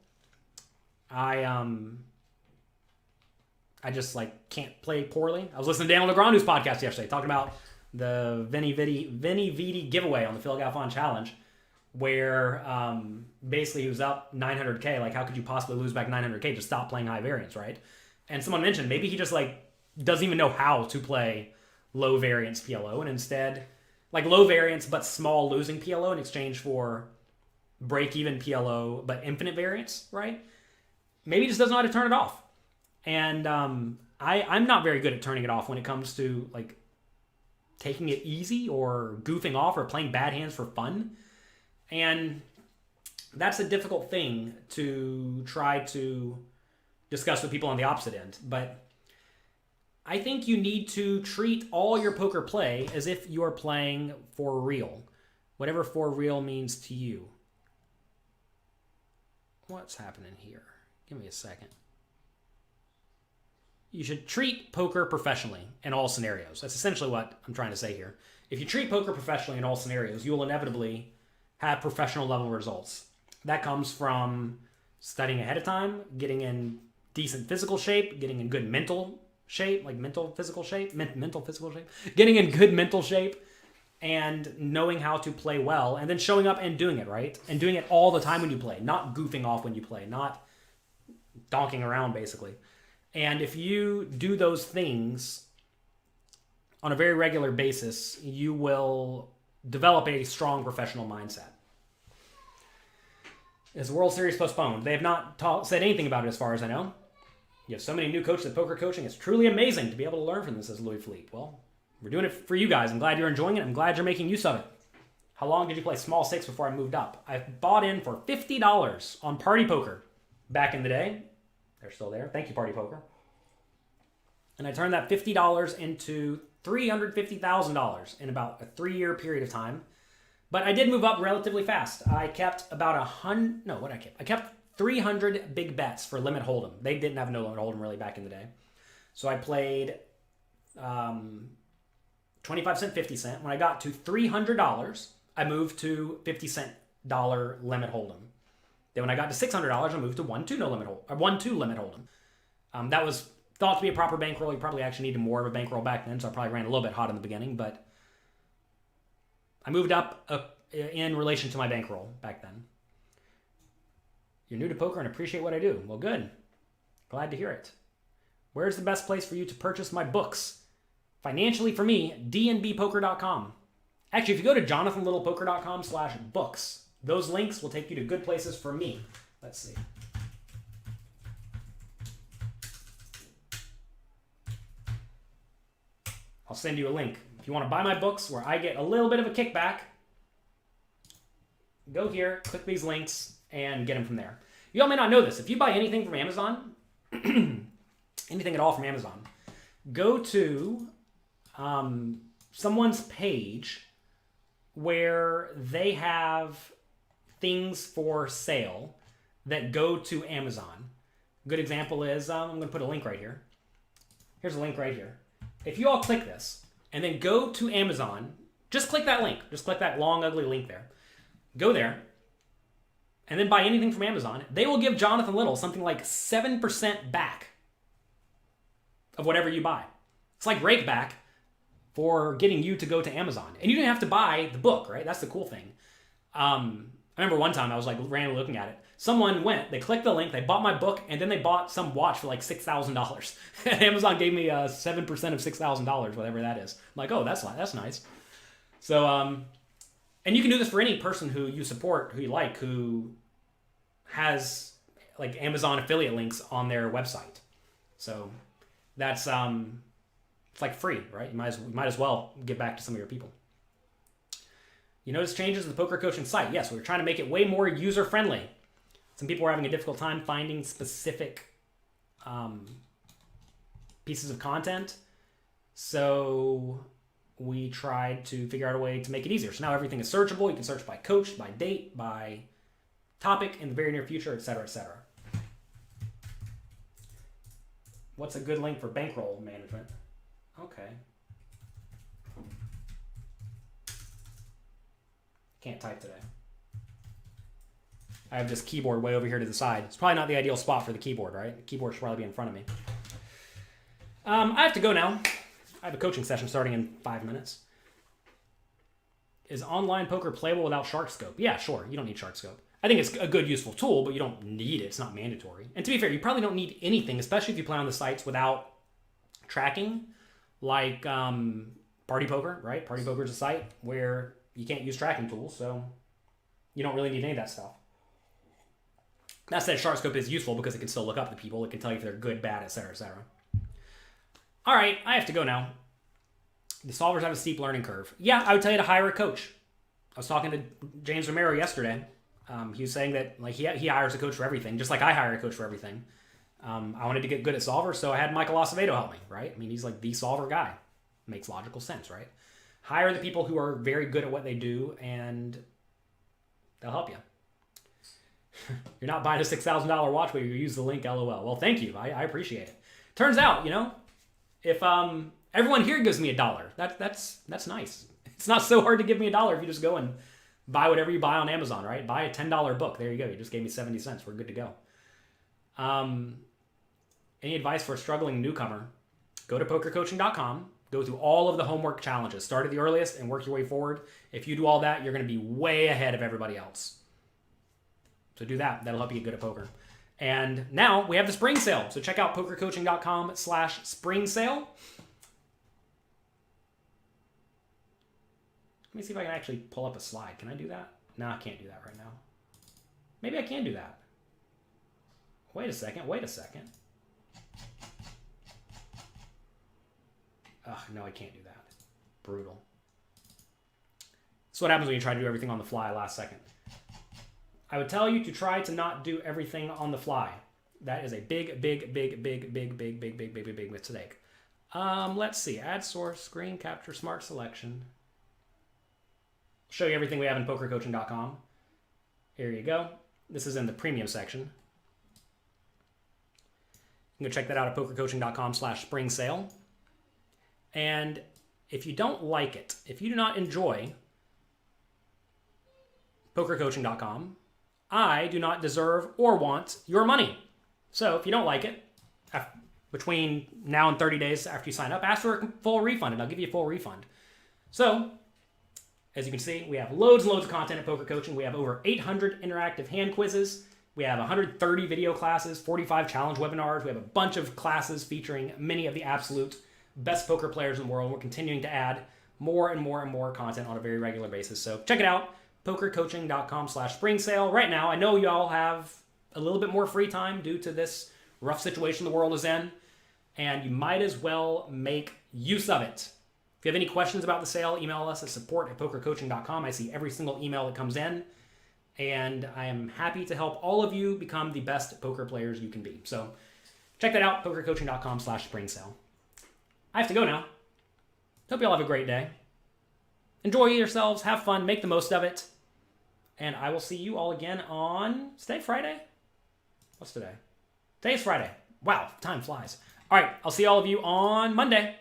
I just can't play poorly. I was listening to Daniel Negreanu's podcast yesterday talking about the Vinny Vidi giveaway on the Phil Galfond Challenge, where basically he was up 900K. How could you possibly lose back 900K? Just stop playing high variance, right? And someone mentioned maybe he just doesn't even know how to play low variance PLO, and instead low variance but small losing PLO in exchange for break even PLO but infinite variance, right? Maybe he just doesn't know how to turn it off. And I'm not very good at turning it off when it comes to taking it easy or goofing off or playing bad hands for fun. And that's a difficult thing to try to discuss with people on the opposite end. But I think you need to treat all your poker play as if you are playing for real. Whatever for real means to you. What's happening here? Give me a second. You should treat poker professionally in all scenarios. That's essentially what I'm trying to say here. If you treat poker professionally in all scenarios, you will inevitably have professional level results. That comes from studying ahead of time, getting in decent physical shape, getting in good mental shape, mental physical shape, getting in good mental shape, and knowing how to play well, and then showing up and doing it, right? And doing it all the time when you play, not goofing off when you play, not donking around, basically. And if you do those things on a very regular basis, you will develop a strong professional mindset. Is the World Series postponed? They have not said anything about it as far as I know. You have so many new coaches at poker coaching. It's truly amazing to be able to learn from this, as Louis Philippe. Well, we're doing it for you guys. I'm glad you're enjoying it. I'm glad you're making use of it. How long did you play small stakes before I moved up? I bought in for $50 on Party Poker back in the day. They're still there. Thank you, Party Poker. And I turned that $50 into $350,000 in about a 3-year period of time. But I did move up relatively fast. I kept about I kept 300 big bets for limit hold'em. They didn't have no limit hold'em really back in the day. So I played 25 cent, 50 cent. When I got to $300, I moved to 50 cent dollar limit hold'em. Then when I got to $600, I moved to 1-2 limit hold'em. That was thought to be a proper bankroll. You probably actually needed more of a bankroll back then, so I probably ran a little bit hot in the beginning, but I moved up in relation to my bankroll back then. You're new to poker and appreciate what I do. Well, good. Glad to hear it. Where's the best place for you to purchase my books? Financially for me, dnbpoker.com. Actually, if you go to jonathanlittlepoker.com/books, those links will take you to good places for me. Let's see. I'll send you a link. If you want to buy my books where I get a little bit of a kickback, go here, click these links, and get them from there. You all may not know this. If you buy anything from Amazon, anything at all from Amazon, go to someone's page where they have things for sale that go to Amazon. Good example is, I'm going to put a link right here. Here's a link right here. If you all click this and then go to Amazon, just click that link. Just click that long, ugly link there. Go there and then buy anything from Amazon. They will give Jonathan Little something like 7% back of whatever you buy. It's like rake back for getting you to go to Amazon. And you didn't have to buy the book, right? That's the cool thing. I remember one time I was like randomly looking at it. Someone went, they clicked the link, they bought my book, and then they bought some watch for like $6,000. Amazon gave me 7% of $6,000, whatever that is. I'm like, oh, that's nice. So, and you can do this for any person who you support, who you like, who has like Amazon affiliate links on their website. So that's it's like free, right? You might as well give back to some of your people. You notice changes in the poker coaching site. Yes, we're trying to make it way more user-friendly. Some people are having a difficult time finding specific pieces of content. So we tried to figure out a way to make it easier. So now everything is searchable. You can search by coach, by date, by topic in the very near future, etc., etc. What's a good link for bankroll management? Okay. Can't type today. I have this keyboard way over here to the side. It's probably not the ideal spot for the keyboard, right? The keyboard should probably be in front of me. I have to go now. I have a coaching session starting in 5 minutes. Is online poker playable without shark scope? Yeah, sure. You don't need shark scope. I think it's a good, useful tool, but you don't need it. It's not mandatory. And to be fair, you probably don't need anything, especially if you play on the sites without tracking, like Party Poker, right? Party Poker is a site where you can't use tracking tools, so you don't really need any of that stuff. That said, SharkScope is useful because it can still look up the people. It can tell you if they're good, bad, etc., etc. All right, I have to go now. The solvers have a steep learning curve. Yeah, I would tell you to hire a coach. I was talking to James Romero yesterday. He was saying that like he hires a coach for everything, just like I hire a coach for everything. I wanted to get good at solvers, so I had Michael Acevedo help me, right? I mean, he's like the solver guy. Makes logical sense, right? Hire the people who are very good at what they do, and they'll help you. You're not buying a $6,000 watch, but you use the link, LOL. Well, thank you. I appreciate it. Turns out, if everyone here gives me $1, that's nice. It's not so hard to give me $1 if you just go and buy whatever you buy on Amazon, right? Buy a $10 book. There you go. You just gave me 70 cents. We're good to go. Any advice for a struggling newcomer? Go to pokercoaching.com. Go through all of the homework challenges. Start at the earliest and work your way forward. If you do all that, you're going to be way ahead of everybody else. So do that. That'll help you get good at poker. And now we have the spring sale. So check out pokercoaching.com/spring sale. Let me see if I can actually pull up a slide. Can I do that? No, I can't do that right now. Maybe I can do that. Wait a second. Oh, no, I can't do that. Brutal. That's what happens when you try to do everything on the fly last second. I would tell you to try to not do everything on the fly. That is a big mistake. Let's see. Add source, screen capture, smart selection. I'll show you everything we have in pokercoaching.com. Here you go. This is in the premium section. You can go check that out at pokercoaching.com/spring sale. And if you don't like it, if you do not enjoy pokercoaching.com, I do not deserve or want your money. So if you don't like it, between now and 30 days after you sign up, ask for a full refund, and I'll give you a full refund. So, as you can see, we have loads and loads of content at Poker Coaching. We have over 800 interactive hand quizzes. We have 130 video classes, 45 challenge webinars. We have a bunch of classes featuring many of the absolute best poker players in the world. We're continuing to add more and more and more content on a very regular basis. So check it out, pokercoaching.com/spring sale. Right now, I know y'all have a little bit more free time due to this rough situation the world is in, and you might as well make use of it. If you have any questions about the sale, email us at support@pokercoaching.com. I see every single email that comes in, and I am happy to help all of you become the best poker players you can be. So check that out, pokercoaching.com/spring sale. I have to go now. Hope you all have a great day. Enjoy yourselves, have fun, make the most of it. And I will see you all again on, is today Friday? What's today? Today's Friday. Wow, time flies. All right, I'll see all of you on Monday.